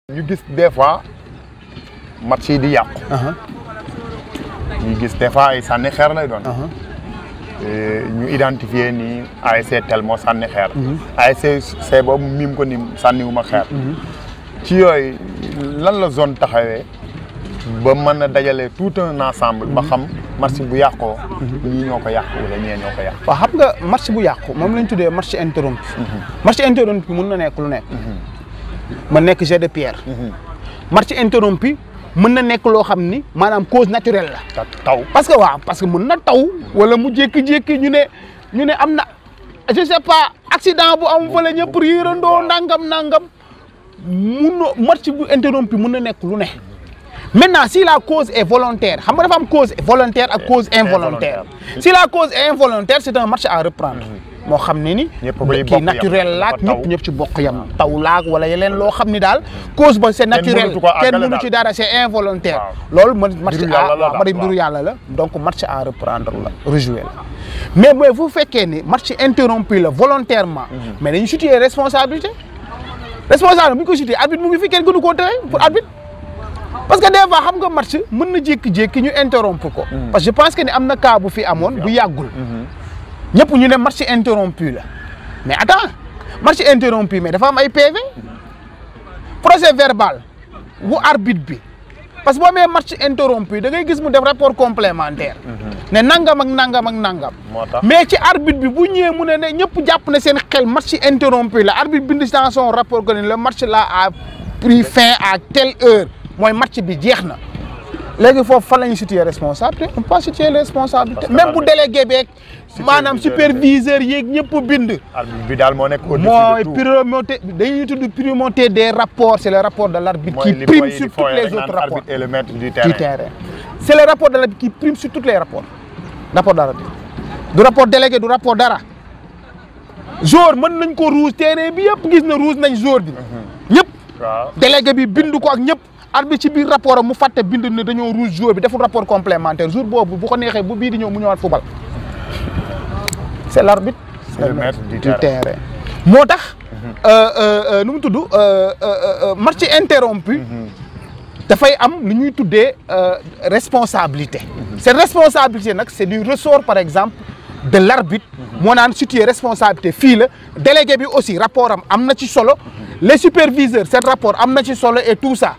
ñu gis des fois match yi di yàqu. ñu gis des fois ay sànni xeer lay doon. ñu identifier ni ASC tel moo sànni xeer. ASC boobu miim ko ni sànniwuma xeer. ci yooyu lan la zone taxawee ba mën a dajale tout un ensemble ba xam match bu yàqoo. ñii ñoo ko yàq wala ñee ñoo ko yàq. waaw xam nga match bu yàqu moom lañ tuddee match interrompu. match interrompu mën na nekk lu nekk. ma nekk jet de pierre. match interrompu mën na nekk loo xam ni maanaam cause naturelle la. taw parce que waaw parce que mën na taw. wala mu jékki-jékki ñu ne am na je sais pas accident bu am fële ñëpp riirandoo nangam match bu interrompu mën na nekk lu ne. maintenant si la cause est volontaire xam nga dafa am cause volontaire ak cause involontaire. si la cause est involontaire c'est un match à reprendre. moo xam ne ni kii naturel laak ñëpp ci bokk yam taw laak wala yeneen loo xam ni daal cause ba c'est naturel kenn mënu ci dara c'est involontaire loolu match mbiru yàlla la donc match à reprendre la rejouer la mais bu fekkee ni match interrompu la volontairement mais dañu situer responsabilité bu ñu ko situer arbitre mu ngi fi kenn gënu koo tere pour arbitre parce que des fois xam nga match mën na jékki-jékki ñu interrompre ko parce que je pense que ni am na cas bu fi amoon bu yàggul ñëpp ñu ne match interrompu la mais attends match interrompu mais dafa am ay PV procès verbal bu arbitre bi parce que boo amee match interrompu da ngay gis mu def rapport complémentaire ne nangam ak nangam ak nangam mais ci arbitre bi bu ñëwee mu ne ñëpp jàpp ne seen xel match interrompu la arbitre bind dans son rapport que le match là a pris fin à telle heure mooy match bi jeex na léegi foofu fan la ñuy situer responsabilité on peut situer responsabilité même bu délégué beeg maanaam superviseur yeeg ñëpp bind. arbitre bi daal moo nekk au-dessus de tout. primauté dañuy tudd primauté des rapports c'est le rapport de l'arbitre qui prime sur tous les autres rapports. arbitre et le maître du terrain. C'est le rapport de l'arbitre qui prime sur tous les rapports. rapport d'arbitre du rapport délégué du rapport dara. jour mën nañ ko rouge terrain bi yëpp gis na rouge nañ jour bi. ñëpp. waaw délégué bi bind ko ak ñëpp. arbitre ci biir rapport am mu fàtte bind ne dañoo rouge jour bi deful rapport complémentaire jour boobu bu ko neexee bu bii di ñëw mu ñëwaat football c'est l'arbitre c'est le maître du terrain moo tax nu mu tudd match interrompu dafay am lu ñuy tuddee responsabilité cette responsabilité nag c'est du ressort par exemple de l'arbitre moo naan situer responsabilité fii la délégué bi aussi rapport am na ci solo les superviseurs seen rapport am na ci solo et tout ça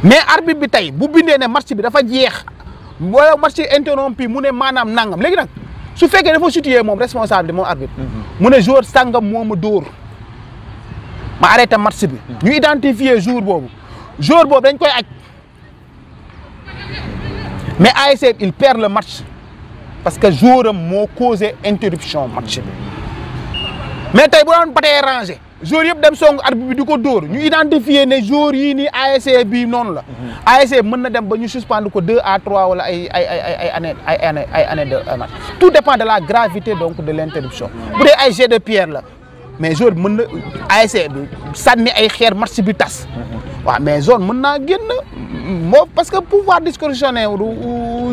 mais arbitre bi tey bu bindee ne match bi dafa jeex wala match interrompu mu ne maanaam nangam léegi nag su fekkee dafa situer moom responsabilité moom arbitre mu ne joueur sàngam moo ma dóor ma arrêté match bi ñu identifier jour boobu dañ koy aj mais ASC il perd le match parce que joueur am moo causé interruption match bi mais tey bu doon batee rangé joueurs yëpp dem song arbitre bi di ko dóor ñu identifier ne joueurs yii nii ASC bii noonu la. ASC mën na dem ba ñu suspendre ko 2 à 3 wala ay années de match. Tout dépend de la gravité donc de l'interruption. bu dee ay jet de pierre la mais joueur mën na ASC bi sànni ay xeer match bi tas. waaw mais zone mën naa génn moo parce que pouvoir discrétionnaire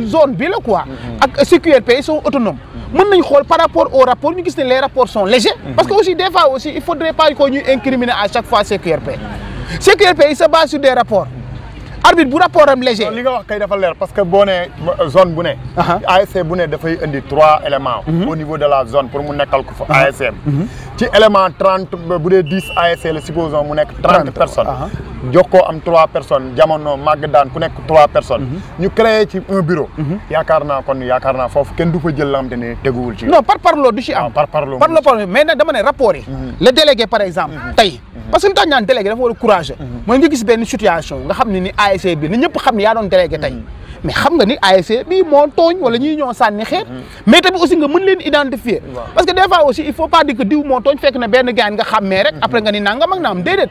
zone bi la quoi. ak CQRP ils sont autonomes. mën nañ xool par rapport au rapport ñu gis ne les rapports sont légers. parce que aussi des fois aussi il faudrait pas que ñuy incriminer à chaque fois CQRP. CQRP il se base sur des rapports. arbitre bu rapport am léger. li nga wax kay dafa leer parce que boo nee zone bu ne. ASC bu ne dafay indi 3 éléments. au niveau de la zone pour mu nekkal ko fa ASC. ci élément 30 bu dee 10 ASC la supposons mu nekk 30 personnes. jokkoo am 3 personnes jamono màgg daan ku nekk 3 personnes. ñu créé ci un bureau. yaakaar naa foofu kenn du fa jël la xam te ne teguwul ci. non par parlo du ci am. par parlo mais nag dama ne rapport yi. le délégué par exemple. tey parce que lu tax ñaan délégué dafa war a courageux. mooy nga gis benn situation nga xam ne ni ASC bi na ñëpp xam ne yaa doon délégué tey. mais xam nga ni ASC bii moo tooñ wala ñii ñoo sànni xeet. mais tamit aussi nga mën leen identifier. parce que des fois aussi il faut pas dire que diw moo tooñ fekk na benn gaañ nga xàmmee rek. après nga ni nangam ak naam déedéet.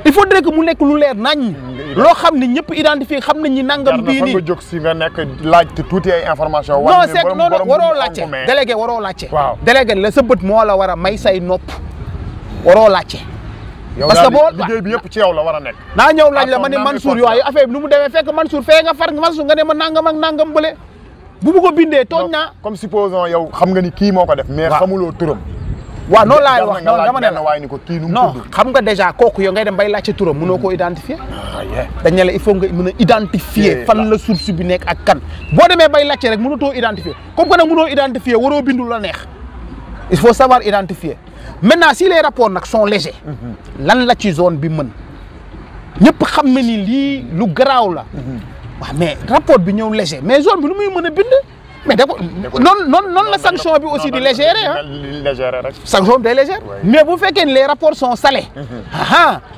il faudrait que mu nekk lu leer nañ. loo xam ne ñëpp identifier xam nañ ni nangam bii nii. nga jóg si nga nekk laajte tuuti ay information. non c'est non waroo laajte délégué waroo laajte. waaw délégué la sa bët moo la war a may say nopp waroo laajte. parce que boo liggéey bi yëpp ci yow la war a nekk. naa ñëw laaj la ma ne Mansour yooyu affaire bi nu mu demee fekk Mansour fee nga far Mansour nga ne ma nangam ak nangam bële bu ko bindee tooñ naa. comme supposons yow xam nga ni kii moo ko def. mais xamuloo turam. waaw noonu laay wax non dama ne la waaye ni ko kii nu mu non tudd. xam nga déjà kooku yow ngay dem bay laajte turam mënoo koo identifier dañ ne la il faut nga mën a identifier fan la source bi nekk ak kan boo demee bay laajte rek mënatoo identifier comme que nag mënoo identifier waroo bindu la neex il faut savoir identifier maintenant si les rapports nag sont légers lan la ci zone bi mën ñëpp xam na ni lii lu garaaw la waaw mais rapport bi ñëw léger mais zone bi lu muy mën a bind mais da ko noonu la sanction bi aussi di légérer ah légérer rek. sanction bi day légère mais bu fekkee ni les rapports sont salés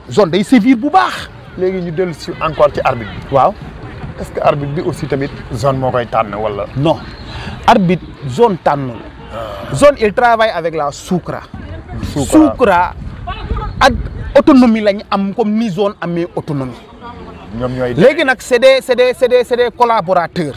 zone day sévir bu baax léegi ñu dellu si encore ci arbitre bi. waaw est-ce que arbitre bi aussi tamit zone moo koy tànn wala. non arbitre zone tànnul zone il travaille avec la Soukra ak autonomie lañ am comme ni zone amee autonomie ñoom ñooy. léegi nag c'est des collaborateurs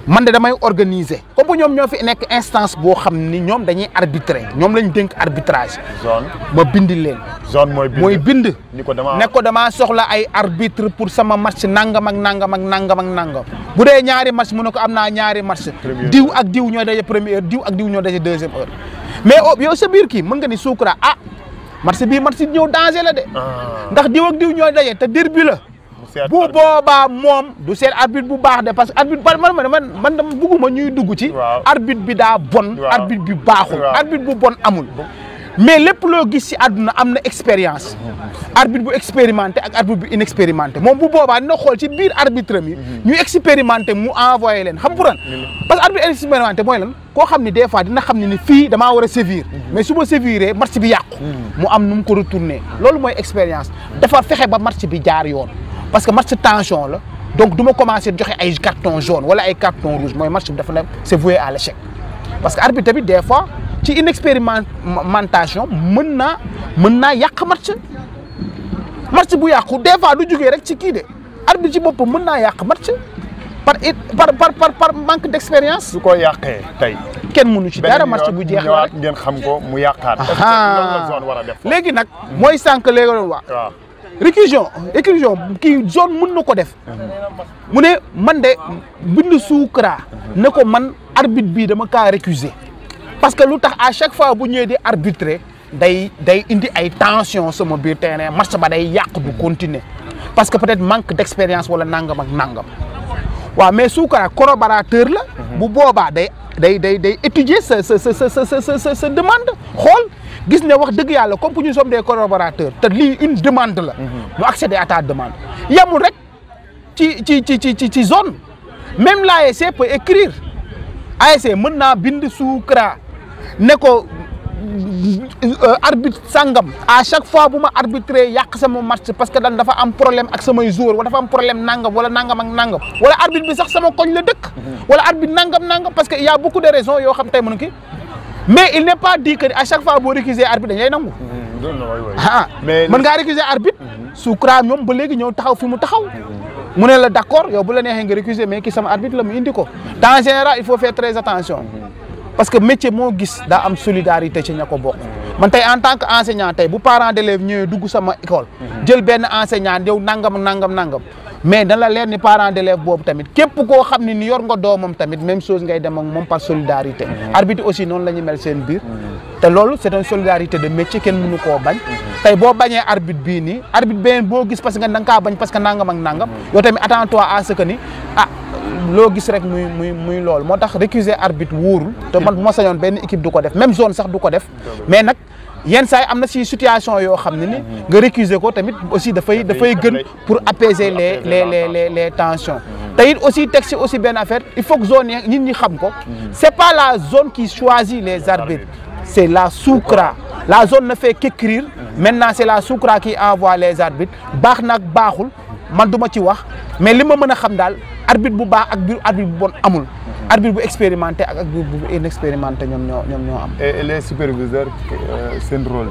man de damay organiser comme bu ñoom ñoo fi nekk instance boo xam ni ñoom dañuy arbitrer ñoom lañ dénk arbitrage zone ma bindi leen zone mooy bind. ni ko damaa soxla ay arbitre pour sama match nangam ak nangam ak nangam ak nangam bu dee ñaari match mu ne ko am naa ñaari match diw ak diw ñooy daje première heure diw ak diw ñooy daje deuxième heure mais yow sa biir kii mën nga ni Soukra match bii match ñëw danger la de ndax diw ak diw ñooy daje te derby la bu boobaa moom du seet arbitre bu baax de parce que arbitre man dama bugguma ñuy dugg ci arbitre bi daa bon arbitre bi baaxul arbitre bu bon amul mais lépp loo gis ci àdduna am na expérience arbitre bu expérimenté ak arbitre bu inexpérimenté moom bu boobaa dina xool ci biir arbitre mi ñu expérimenté mu envoyé leen xam pour lan parce que arbitre expérimenté mooy lan koo xam ni des fois dina xam ne ni fii damaa war a sévir mais su ma séviree match bi yàqu mu am nu mu ko retourné loolu mooy expérience dafa fexe ba match bi jaar yoon parce que match tension la donc du ma commencé joxe ay carton jaune wala ay carton rouge mooy match bi dafa nekk c'est voué à l'échec parce que arbitre bi des fois ci inexpérimentation mën naa yàq match bu yàqu des fois du jógee rek ci kii de arbitre ci boppam mën naa yàq match par manque d'expérience. su ko yàqee tey. kenn mënu ci dara match bu jeex la rek ngeen xam ko mu yàqaat. est-ce que loolu la zone war a def. léegi nag mooy sànq léegi doon wax. waaw réclusion kii zone mën na ko def. mu ne man de bind Soukra ne ko man arbitre bii dama kaa récuser parce que lu tax à chaque fois bu ñëwee di arbitrer day indi ay tension sama biir terrain match ba day yàq du continuer parce que peut-être manque d'expérience wala nangam ak nangam waaw mais Soukra collaborateur la. bu boobaa day étudier sa demande xool gis ne wax dëgg yàlla comme que ñu sommes des collaborateurs te lii une demande la. mu accéder à ta demande yamul rek ci zone même l'ASC peut écrire ASC mën naa bind Soukra ne ko arbitre sangam à chaque fois bu ma arbitré yàq sama match parce que dan dafa am problème ak samay joueurs wala dafa am problème nangam wala nangam ak nangam wala arbitre bi sax sama koñ la dëkk wala arbitre nangam parce que il y a beaucoup de raisons yoo xam tey mën ki mais il n'est pas dit que à chaque fois boo récuser arbitre dañ lay nangu mën ngaa récuser arbitre Soukra ñoom ba léegi ñëw taxaw fi mu taxaw mu ne la d'accord yow bu la neexee nga récuser mais ki sama arbitre la mu indi ko en général il faut faire très attention parce que métier moo gis daa am solidarité ci ña ko bokk man tey en tant que enseignant tey bu parent d'élève ñëwee dugg sama école jël benn enseignant yow nangam mais da la leer ni parent d'élève boobu tamit képp koo xam ne ni yor nga doomam tamit même chose ngay dem ak moom par solidarité arbitre aussi noonu la ñu mel seen biir te loolu c'est une solidarité de métier kenn mënu koo bañ tey boo bañee arbitre bii nii arbitre beneen boo gis parce que da nga kaa bañ parce que nangam ak nangam yow tamit attends-toi à ce que ni loo gis rek muy loolu moo tax récuser arbitre wóorul te man bu ma sañoon benn équipe du ko def même zone sax du ko def mais nag yenn saa yi am na ci situation yoo xam ne ni nga récuser ko tamit aussi dafay gën pour apaiser les tensions te it aussi teg ci aussi benn affaire il faut que zone yi nit ñi xam ko c'est pas la zone qui choisit les arbitres c'est la Soukra la zone ne fait qu'écrire maintenant c'est la Soukra qui envoie les arbitres baax nag baaxul man du ma ci wax mais li ma mën a xam daal arbitre bu baax ak biir arbitre bu bon amul arbitre bu expérimenté ak bu inexpérimenté ñoom ñoo am. et les superviseurs seen rôle.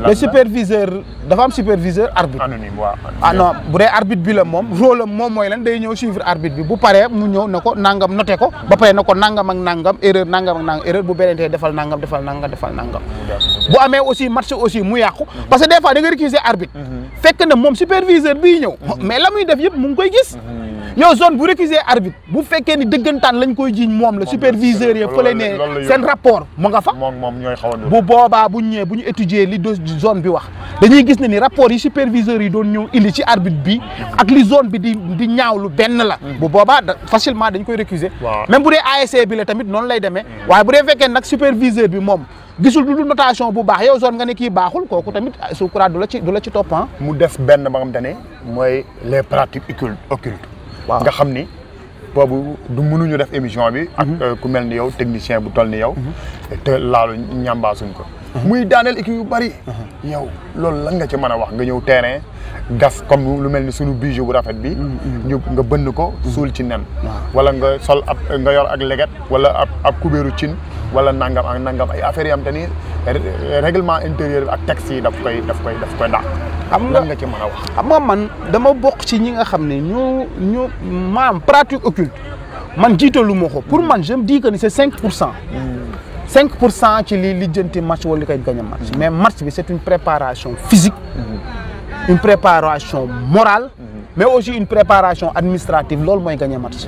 les superviseurs dafa am superviseur arbitre. anonyme waaw. ah non bu dee arbitre bi la moom rôle am moom mooy lan day ñëw suivre arbitre bi bu paree mu ñëw ne ko nangam noté ko ba pare ne ko nangam ak nangam erreur bu beneen tey defal nangam. bu amee aussi match aussi mu yàqu parce que des fois da nga récuser arbitre. fekk na moom superviseur bii ñëw. mais la muy def yëpp mu ngi koy gis. yow zone bu récuser arbitre bu fekkee ni dëggantaan lañ koy jiiñ moom la superviseur yi fële ne seen rapport mu nga fa moom ñooy xaw a bu boobaa bu ñëwee bu ñu étudier li zone bi wax dañuy gis ne ni rapport yi superviseurs yi doon ñëw indi ci arbitre bi ak li zone bi di ñaawlu benn la bu boobaa facilement dañ koy récuser même bu dee ASC bi la tamit noonu lay demee waaye bu dee fekkee nag superviseur bi moom gisul du notation bu baax yow zone nga ne kii baaxul kooku tamit Soukra du la ci topp mu des benn ba nga xamante ne mooy les pratiques occultes nga xam ni boobu du mënuñu def émission bi ak ku mel ni yow technicien bu toll ni yow te laalu ñambaasuñ ko muy daaneel équipe yu bari yow loolu lan nga ci mën a wax nga ñëw terrain gas comme lu mel ni suñu bijou bu rafet bi ñu nga bënn ko suul ci nen wala nga sol ab nga yor ak leget wala ab kubéeru cin wala nangam ak nangam ay affaires yi am te ni règlement intérieur bi ak texte yi daf koy dàq xam lan nga ci mën a wax xam nga man dama bokk ci ñi nga xam ne ñu maam pratique occulte man jiitalu ma ko pour man je me dis que ni c'est 5% 5% ci li lijjanti match wala li koy gañ a match mais match bi c'est une préparation physique une préparation morale mais aussi une préparation administrative loolu mooy gañ a match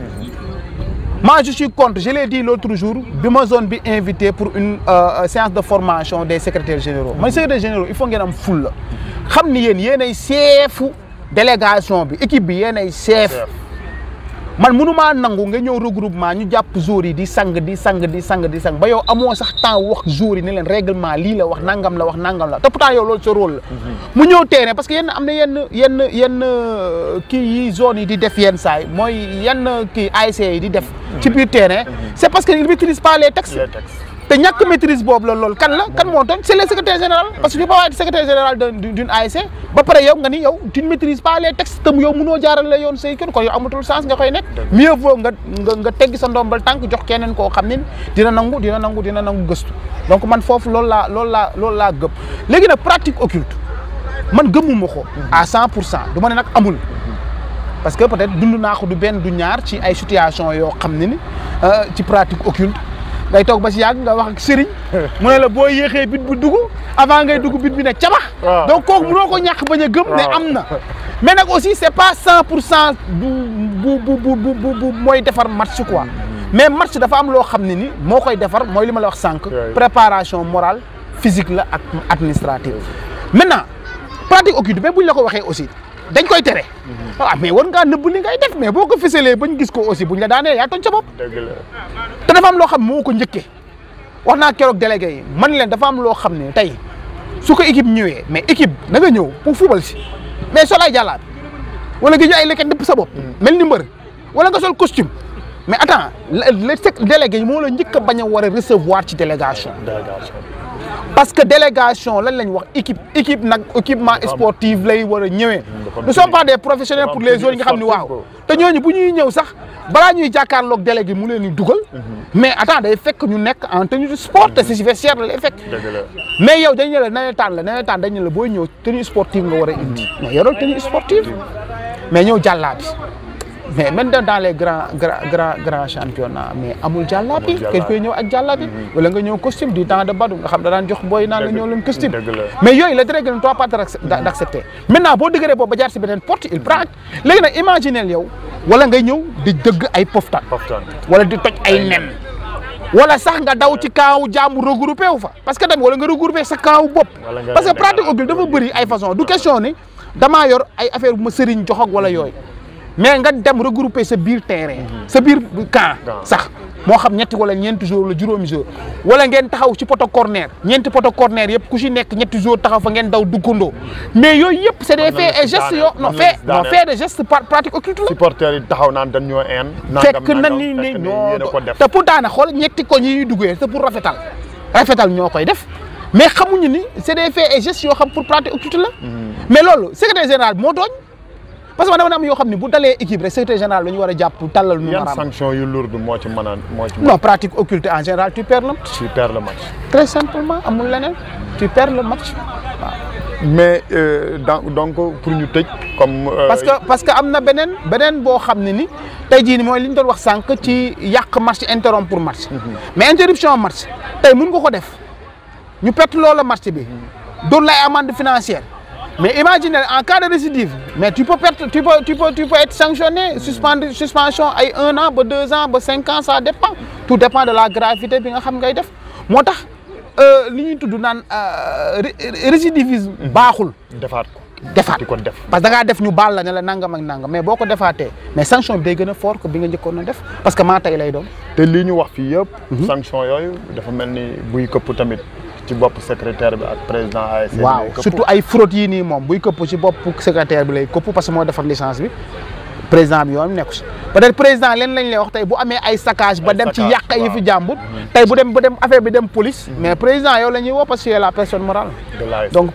moi je suis contre je l'ai dit l'autre jour bi ma zone bi invité pour une séance de formation des secrétaires généraux man secrétaire généraux il faut ngeen am ful la xam ni yéenay seefu délégation bi équipe bi yéenay seef man mënumaa nangu nga ñëw regroupement ñu jàpp joueurs yi di sang ba yow amoo sax temps wax joueurs yi ne leen règlement lii la wax nangam la te pourtant yow loolu sa rôle la mu ñëw terrain parce que am na yenn kii yi zone yi di def yenn saay mooy yenn kii ASC yi di def ci biir terrain c'est parce que ils maîtrisent pas les textes te ñàkk maîtrise boobu la loolu kan moo tooñ c'est le secrétaire général parce que tu peux pas être secrétaire général d'une ASC ba pare yow nga ni yow tu ne maîtrises pas les textes te yow mënoo jaarale yoon say kër kon yow amatul sens nga koy nekk mieux vaut nga teggi sa ndombal tànk jox keneen koo xam ne dina nangu gëstu donc man foofu loolu laa gëm léegi nag pratique occulte man gëmuma ko à 100% du ma ne nag amul parce que peut-être dund naa ko du benn du ñaar ci ay situation yoo xam ne ni ci pratique occulte ngay toog ba si yàgg nga wax ak sëriñ mu ne la boo yéexee bit bu dugg avant ngay dugg bit bi ne cabax donc kooku mënoo ko ñàkk bañ a gëm ne am na mais nag aussi c'est pas 100% bu mooy defar match quoi mais match dafa am loo xam ne ni moo koy defar mooy li ma la wax sànq préparation morale physique la ak administrative maintenant pratique occulte mais buñ la ko waxee aussi dañ koy tere mais war ngaa nëbb li ngay def mais boo ko fësalee bañ gis ko aussi buñ la daanee yaa tooñ sa bopp te dafa am loo xam moo ko njëkkee wax naa keroog délégué yi man leen dafa am loo xam ne tey su ko équipe ñëwee mais équipe da nga ñëw pour football si mais sol ay jàllaat wala nga jël ay leket dëpp sa bopp mel ni mbër wala nga sol costume mais attends le délégué yi moo la njëkk a bañ a war a recevoir ci délégation parce que délégation lan lañ wax équipe nag équipement sportif lay war a ñëwee ne sont pas des professionnels pour les autres yi nga xam ne waaw te ñooñu bu ñuy ñëw sax balaa ñuy jàkkaarloog délégué mu leen di dugal mais attends day fekk ñu nekk en tenue de sport te si vestiaire la lay fekk mais yow dañ ne la nawetaan dañ ne la booy ñëw tenue sportive nga war a indi mais yorol tenue sportive mais ñëw jàllaabi mais même dans les grands championnats mais amul jàllaabi kenn koy ñëw ak jàllaabi wala nga ñëw costume du temps de Badou nga xam da daan jox booy naan la ñëw leen costume mais yooyu la règle ne doit pas d'accepter maintenant boo dëgëree boobu ba jaar si beneen porte il prend léegi nag imaginel yow wala ngay ñëw di dëgg ay poftan wala di toj ay nen wala sax nga daw ci camp jàmbur regroupé wu fa parce que tamit wala nga regroupé sa camp bopp parce que pratique occulte dafa bëri ay façon du question ni damaa yor ay affaire bu ma sëriñ jox ak wala yooyu mais nga dem regrouper sa biir terrain sa biir camp sax moo xam ñetti wala ñeenti jours la juróomi jours wala ngeen taxaw ci poto corner ñeenti poto corner yëpp ku ci nekk ñetti jours taxaw fa ngeen daw duggandoo mais yooyu yëpp c'est des faits et gestes yoo fait de gestes pratique occulte la supporters yi taxaw naan dañ ñoo fekk na ni ñoo te pourtant nag xool ñetti koñ yi ñuy duggee c'est pour rafetal ñoo koy def mais xamuñu ni c'est des faits et gestes yoo xam pour pratique occulte la mais loolu secrétaire général bi moo tooñ parce que dama am yoo xam ne bu dalee équipe rek secrétaire général dañu war a jàpp tàllal nu yan sanction yu lourde moo ci mën a non pratique occulte en général tu perds le match très simplement amul leneen tu perds le match waaw mais donc pour ñu tëj comme parce que am na beneen boo xam ne ni tey jii ni mooy li ñu doon wax sànq ci yàq match interrompre match mais interruption match tey mun nga ko def ñu perte loola match bi doon lay amende financière mais imagine en cas de récidive mais tu peux être sanctionné suspension ay 1 an ba 2 ans ba 5 ans ça dépend tout dépend de la gravité bi nga xam ngay def moo tax li ñuy tudd naan récidivisme baaxul. defaat di ko def parce que da ngaa def ñu baal la ne la nangam ak nangam mais boo ko defaatee mais sanction bi day gën a fort que bi nga njëkkoon a def parce que maa tey lay doon. te lii ñu wax fii yëpp. sanction yooyu dafa mel ni buy këpp tamit ci bopp secrétaire bi ak président ASC. waaw surtout ay fraude yi nii moom buy këpp ci bopp secrétaire bi lay këpp parce que moo defar licence bi président bi yoon nekku si peut-être président leen lañ lay wax tey bu amee ay saccage ba dem ci yàq yi fi jàmbur tey bu dem affaire bi dem police mais président yow la ñuy woo parce que la personne morale donc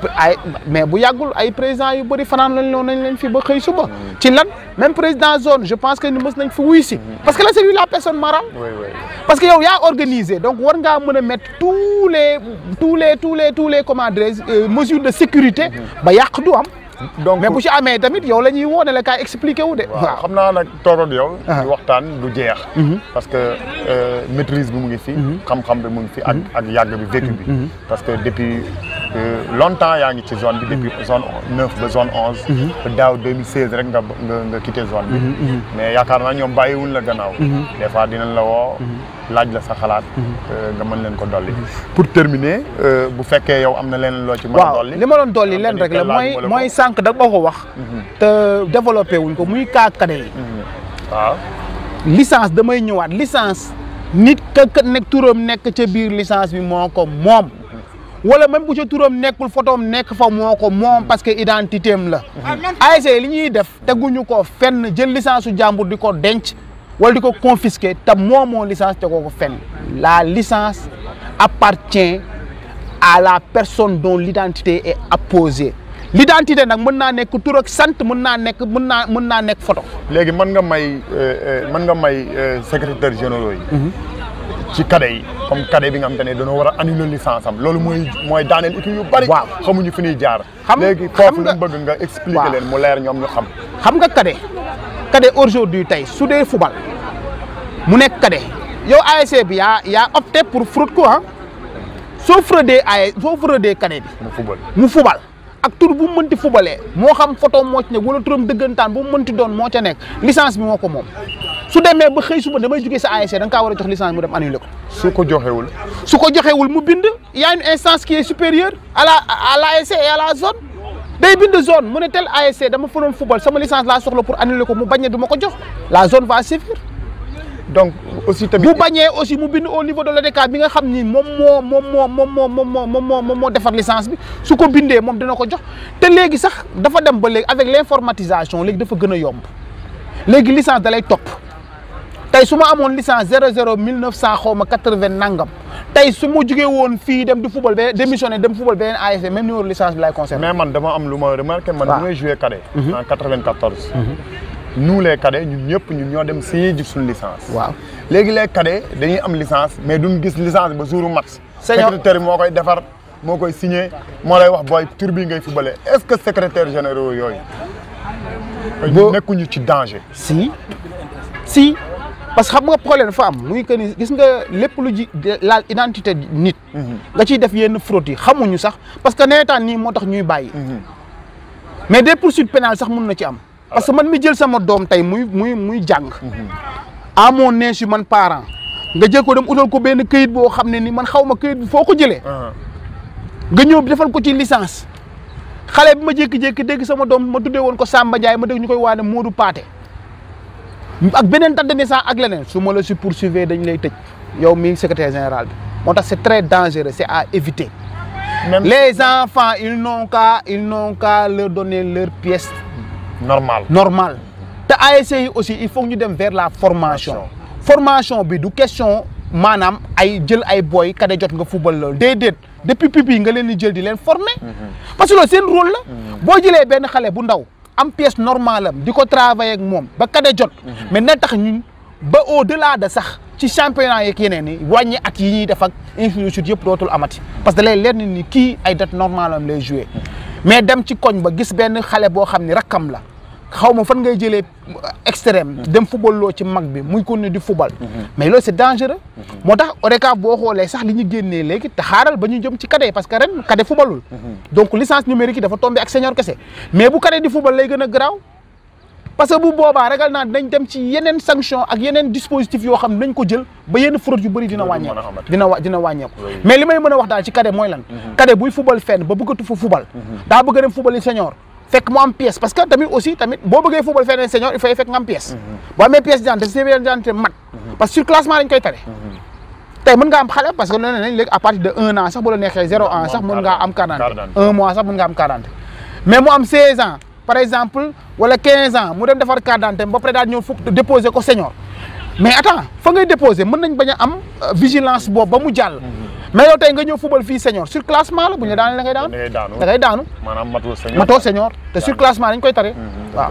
mais bu yàggul ay président yu bëri fanaan lañ loon nañ leen fi ba xëy suba ci lan même président zone je pense que ni mës nañ fi wuy si parce que là c'est lui la personne morale parce que yow yaa organisé donc war ngaa mën a mettre tous les comment dirais-je mesures de sécurité ba yàq du am donc mais bu ci amee tamit yow la ñuy woo ne la kaay expliqué wu de. waaw xam naa nag toog ak yow. di waxtaan du jeex. parce que maîtrise bi mu ngi fi. xam-xam bi mu ngi fi ak yàgg bi vécu bi. parce que depuis longtemps yaa ngi ci zone bi. depuis zone 9 ba zone 11. daaw 2016 rek nga quitté zone bi. mais yaakaar naa ñoom bàyyiwuñ la gannaaw. des fois dinañ la woo. laaj la sa xalaat. nga mën leen ko dolli. pour terminer bu fekkee yow am na leen loo ci mën a dolli. waaw li ma doon dolli leen rek la mooy sànq da nga ko wax. te développé wuñ ko muy cas cadet yi. waaw. licence damay ñëwaat licence nit ka nekk turam nekk ca biir licence bi moo ko moom. wala même bu ca turam nekkul photom nekk fa moo ko moom parce que identité am la. ASC li ñuy def teguñu ko fenn jël licence su jàmbur di ko denc. wala di ko confisquer te moomoo licence te ko fenn la licence appartient à la personne dont l'identité est apposée l'identité nag mën naa nekk tur ak sant mën naa nekk photo. léegi mën nga may secrétaire généraux yi. ci cadet yi comme cadet bi nga xam te ne dañoo war a annuler licence am loolu mooy daaneel équipe yu bari. waaw xamuñu fi ñuy jaar. léegi foofu lu bëgg nga expliquer leen mu leer ñoom ñu xam. xam nga cadet aujourd'hui tey su dee fubal mu nekk cadet yow ASC bi yaa opté pour fraude quoi soo fraudé cadet bi mu fubal ak tur bu mu mënti fubalee moo xam photo moo ci nekk wala turam dëggantaan bu mu mënti doon moo ca nekk licence bi moo ko moom su demee ba xëy suba damay jógee sa ASC da nga kaa war a jox licence mu dem annulé ko. su ko joxewul mu bind y a une instance qui est supérieure à l'ASC et à la zone. day bind zone mu ne tel ASC dama fa doon football sama licence laa soxla pour annuler ko mu bañee du ma ko jox la zone va sévir. donc aussi tamit bu bañee aussi mu bind au niveau de l'ODCAV bi nga xam ni moom moo defar licence bi su ko bindee moom dina ko jox te léegi sax dafa dem ba léegi avec l'informatisation léegi dafa gën a yomb léegi licence da lay topp tey su ma amoon licence 00 1900 xaw ma 80 nangam. tey su ma jugee woon fii dem di football ba démissionné dem football beneen ASC même numéro licence bi lay conservé. mais man dama am lu ma remarqué man bi may joué cadet. en 94. nous les cadets ñun ñoo dem signé ji suñu licence. waaw léegi les cadets dañuy am licence mais duñ gis licence ba jouru match. secrétaire moo koy defar moo koy signé moo lay wax booy tur bi ngay footballé est-ce que secrétaire généraux yooyu. nekkuñu ci danger. si. parce que xam nga problème dafa am muy que ni gis nga lépp lu ji laal identité nit. nga ciy def yenn fraude yi xamuñu sax parce que nawetaan nii moo tax ñuy bàyyi. mais des poursuites pénales sax mën na ci am. parce que man mi jël sama doom tey muy jàng. à mon insu man parent nga jël ko dem utal ko benn këyit boo xam ne ni man xaw ma këyit bi foo ko jëlee. nga ñëw defal ko ci licence. xale bi ma jékki-jékki dégg sama doom ma tuddee woon ko Samba Ndiaye ma dégg ñu koy waane Modou Paté. ak beneen date de naissance ak leneen su ma la si poursuivre dañ lay tëj yow mi secrétaire général bi moo tax c'est très dangereux c'est à éviter. Même les enfants ils n'ont qu'à leur donner leur pièce normale te ASC yi aussi il faut ñu dem vers la formation bi du question maanaam ay jël ay boy cadet jot nga football loolu déedéet depuis pipi nga leen di jël di leen former parce que loolu seen rôle la boo jëlee benn xale bu ndaw am pièce normale am di ko travailler ak moom ba cadet jot mais na tax ñun ba au delà de sax ci championnat yeeg yeneen ni wàññi at yi ñuy def ak institut yëpp dootul amati parce que da lay leer ni kii ay date normale am lay jouer mais dem ci koñ ba gis benn xale boo xam ni rakkam la xaw ma fan ngay jëlee extrême dem football loo ci mag bi muy continuer di football mais loolu c'est dangereux moo tax ODCAV boo xoolee sax li ñu génnee léegi te xaaral ba ñu jëm ci cadet parce que ren cadet footballul donc licence numérique yi dafa tombé ak senior kese mais bu cadet di football lay gën a garaaw parce que bu boobaa ragal naa dinañ dem ci yeneen sanction ak yeneen dispositif yoo xam ne nañ ko jël ba yenn fraude yu bëri dina wàññeeku dina wàññeeku mais li may mën a wax daal ci cadet mooy lan cadet buy football fenn ba bëggatu fa football daa bëgg a dem football senior fekk mu am pièce parce que tamit aussi tamit boo bëggee football feneen senior il faut fekk nga am pièce boo amee pièce d'identité c'est mat parce que sur classement dañ koy tere tey mën nga am xale parce que nee nañ léegi à partir de 1 an sax bu la neexee 0 an sax mën ngaa am 40 1 mois sax mën nga am 40 mais mu am 16 ans par exemple wala 15 ans mu dem defar carte d'identité ba pare daal ñëw fukk déposer ko senior mais attends fa ngay déposer mën nañ bañ a am vigilance boobu ba mu jàll mais yow tey nga ñëw football fii senior sur classement la bu ñu daanee da ngay daanu maanaam matoo senior te sur classement dañ koy tere waaw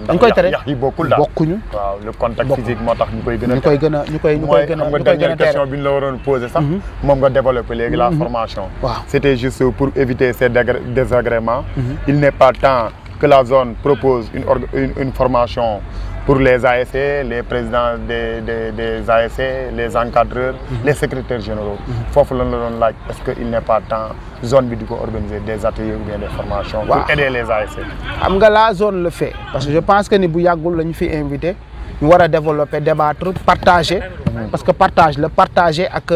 dañ koy tere yax yi bokkuñu waaw le contact physique moo tax ñu koy gën a dernière question bi ñu la waroon poser sax moom nga développé léegi la formation c'était juste pour éviter ces désagréments il n'est pas temps que la zone propose une formation pour les ASC, les présidents des ASC, les encadreurs, les secrétaires généraux. Est-ce qu'il n'est pas temps zone de organiser des ateliers ou bien des formations pour aider les ASC? La zone le fait. Parce que je pense que nous avons fait inviter, nous devons développer, débattre, partager. Parce que partager avec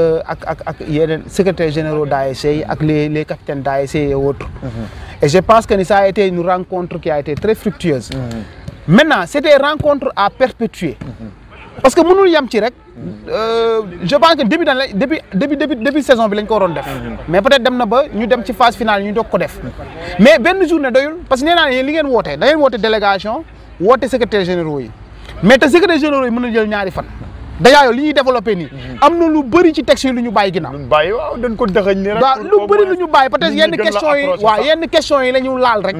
les secrétaires généraux d'ASC, avec les capitaines d'ASC et autres. Et je pense que ça a été une rencontre qui a été très fructueuse. Maintenant, c'est des rencontres à perpétuer. Parce que nous je pense que début saison, nous avons fait. Mais peut-être que nous avons fait phase finale, nous avons fait. Mais ben journée, parce que nous avons fait une délégation, nous avons fait secrétaire généraux. Mais les secrétaires généraux, nous avons fait d'ailleurs li ñuy développé nii am na lu bëri ci texte yi lu ñu bàyyi ginnaaw. lu bàyyi waaw dañ ko dëxëñ ni rek. waaw lu bëri lu ñu bàyyi peut-être yenn questions yi waaw yenn questions yi la ñu laal rek.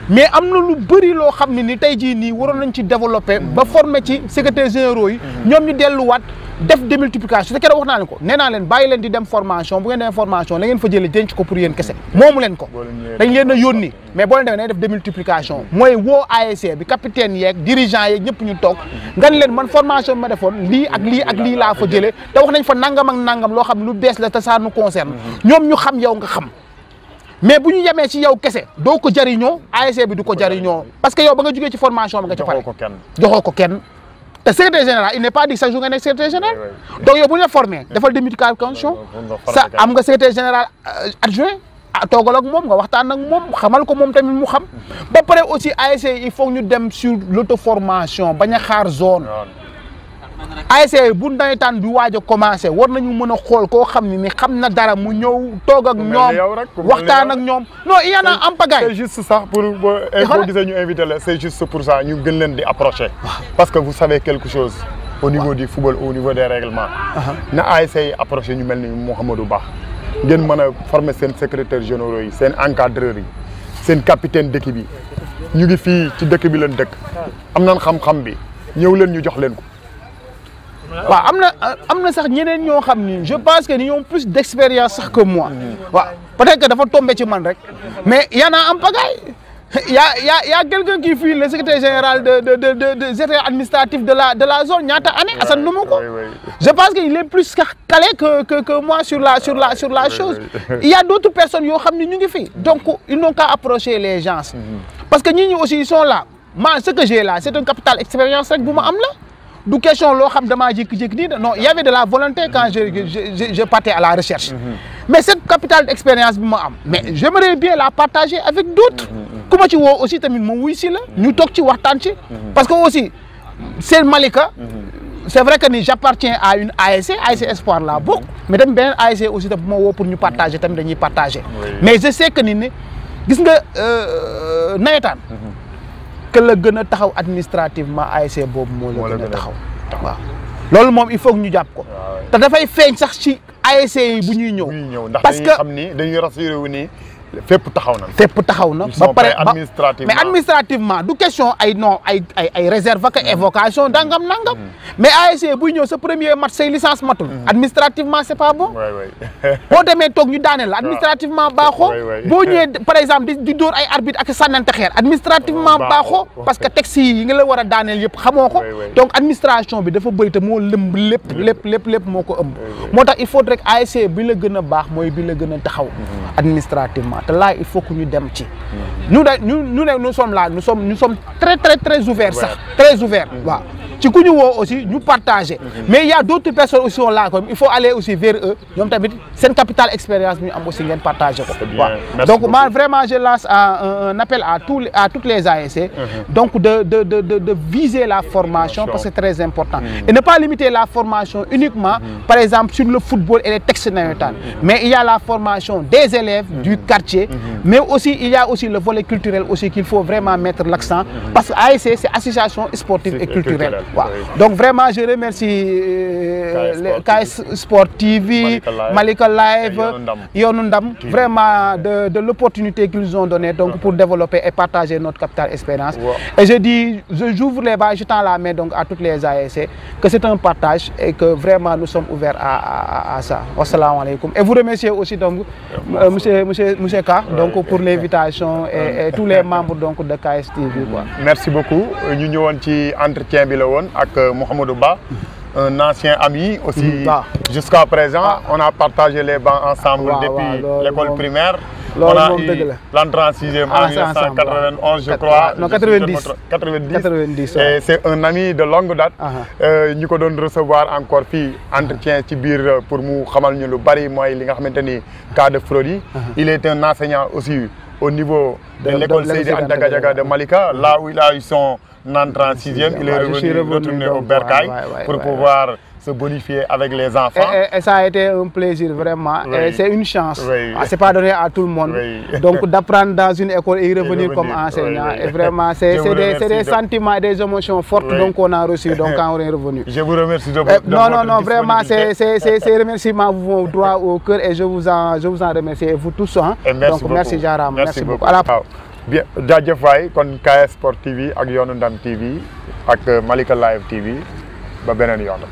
mais am na lu bëri loo xam ne ni tey jii nii waroon nañ ci développé ba formé ci secrétaire généraux yi ñoom ñu delluwaat def démultiplication te keroog wax naa leen ko nee naa leen bàyyi leen di dem formation bu ngeen demee formation la ngeen fa jëlee denc ko pour yéen kese moomu leen ko dañ leen a yónni mais boo leen demee nañ def démultiplication mooy woo ASC bi capitaine yeeg dirigeant yeeg ñëpp ñu toog nga leen man formation bi ma defoon lii ak lii laa fa jëlee te wax nañ fa nangam ak nangam loo xam lu bees la te ça nous concerne ñoom ñu xam yow nga xam mais bu ñu yemee ci yow kese doo ko jariñoo ASC bi du ko jariñoo parce que yow ba nga jógee ci formation bi nga ci pare joxoo ko kenn le secrétaire général il n'est pas dit chaque jour nga nekk secrétaire général donc yow bu ñu la formé defal démultiplication sa am nga secrétaire général adjoint toogal ak moom nga waxtaan ak moom xamal ko moom tamit mu xam ba pare aussi ASC il faut ñu dem sur l'auto-formation bañ a xaar zone ASC bu nawetaan bi waaj a commencé war nañu mën a xool koo xam ne ni xam na dara mu ñëw toog ak ñoom waxtaan ak ñoom non il y en a en pagaille. C'est juste ça pour gisee ñu invité la c'est juste pour ça ñu gën leen di approcher parce que vous savez quelque chose au niveau du football au niveau des règlements na ASC yi approché ñu mel ni Mouhamadou Ba ngeen mën a former seen secrétaire généraux yi seen encadreurs yi seen capitaine d'équipe yi ñu ngi fii ci dëkk bi leen dëkk am nañ xam-xam bi ñëw leen ñu jox leen ko. waaw am na sax ñeneen ñoo xam ni je pense que ils ont plus d'expérience sax que moi waaw peut-être que dafa tombé ci man rek mais y en a en pagaille y a quelqu'un qui fut le secrétaire général de gestion administrative de la zone ñaata année Assane nu mu ko je pense qu'il est plus calé que moi sur la chose il y a d'autres personnes yoo xam ni ñu ngi fi donc ils n'ont qu'à approcher les gens parce que ñi aussi ils sont là moi ce que j'ai là c'est un capital expérience rek bu ma am la du question loo xam damaa jékki-jékki nii non il y avait de la volonté quand je partais à la recherche mais cette capitale d'expérience bi ma am mais j'aimerais bien la partager avec d'autres ku ma ci woo aussi tamit ma wuy si la ñu toog ci waxtaan ci parce que aussi c'est Malika c'est vrai que ni j'appartiens à une ASC Espoir laa bokk mais tamit beneen ASC aussi tamit bu ma woo pour ñu partager tamit dañuy partager mais je sais que ni ne gis nga nawetaan que la gën a taxaw administrativement ASC boobu moo la gën a taxaw waaw loolu moom il faut que ñu jàpp ko te dafay feeñ sax ci ASC yi bu ñuy ñëw ndax dañuy xam ni dañuy rassuré wu ni fépp taxaw na. fépp taxaw na. ba pare administrativement mais administrativement du question ay non ay réserve ak évocation dangam nangam. mais ASC buy ñëw sa premier match say licence matul. administrativement c'est pas bon. boo demee toog ñu daaneel la administrativement baaxoo. boo ñëwee par exemple di dóor ay arbitre ak sànnante xeer administrativement baaxoo. parce que texte yi nga la war a daaneel yëpp xamoo ko. donc administration bi dafa bëri te moo lëmb lépp moo ko ëmb. moo tax il faudrait que ASC bi la gën a baax mooy bi la gën a taxaw. administrativement te là il faut que ñu dem ci. nous sommes là nous sommes très ouverts sax très ouverts waaw. ci ku ñu woo aussi ñu partager. mais il y a d'autres personnes aussi sont là comme il faut aller aussi vers eux ñoom tamit seen capital expérience bi ñu am aussi ngeen partager ko. waaw donc moi vraiment je lance un appel à toutes les ASC. donc de viser la formation parce que c'est très important. et ne pas limiter la formation uniquement par exemple sur le football et les textes navétanes. mais il y a la formation des élèves du quartier. mais aussi il y a aussi le volet culturel aussi qu'il faut vraiment mettre l'accent parce que ASC c'est association sportive et culturelle. waaw donc vraiment je remercie KS Sport TV Malika Live Yoonu Ndam vraiment de l'opportunité qu'ils ont donné donc pour développer et partager notre capital expérience. et j'ouvre les bras, je tends la main donc à toutes les ASC que c'est un partage et que vraiment nous sommes ouverts à ça. Wassalamu alaikum. Et vous remerciez aussi donc monsieur Ka donc pour l'invitation et tous les membres donc de KS TV quoi. Merci beaucoup ñu ñëwoon ci entretien bi la woon ak Mouhamadou Ba, un ancien ami aussi. Jusqu'à présent on a partagé les bancs ensemble depuis l'école primaire. On a eu l'entrée en 6e en 1991 je crois. Non 90. 90. Et c'est un ami de longue date. ñu ko doon recevoir encore fii entretien ci biir pour mu xamal ñu lu bari mooy li nga xamante ni cas de fraude yi. Il est un enseignant aussi au niveau de l'école Seydi Anta Gadiaga de Malika, là où il a eu son entrée en 6e, il est retourné au Bercail pour pouvoir se bonifier avec les enfants. Et ça a été un plaisir vraiment. Et c'est une chance. C'est pas donné à tout le monde. Donc d'apprendre dans une école et y revenir comme enseignant. Et vraiment c'est des sentiments et des émotions fortes donc qu'on a reçues donc quand on est revenu. Je vous remercie de non vraiment ces remerciements vous vont droit au cœur et je vous en remercie et vous tous hein. Donc merci Jaram. Merci beaucoup. Bien jaajëf waay kon KS Sport TV ak Yoonu Ndam TV ak Malika Live TV ba beneen yoon.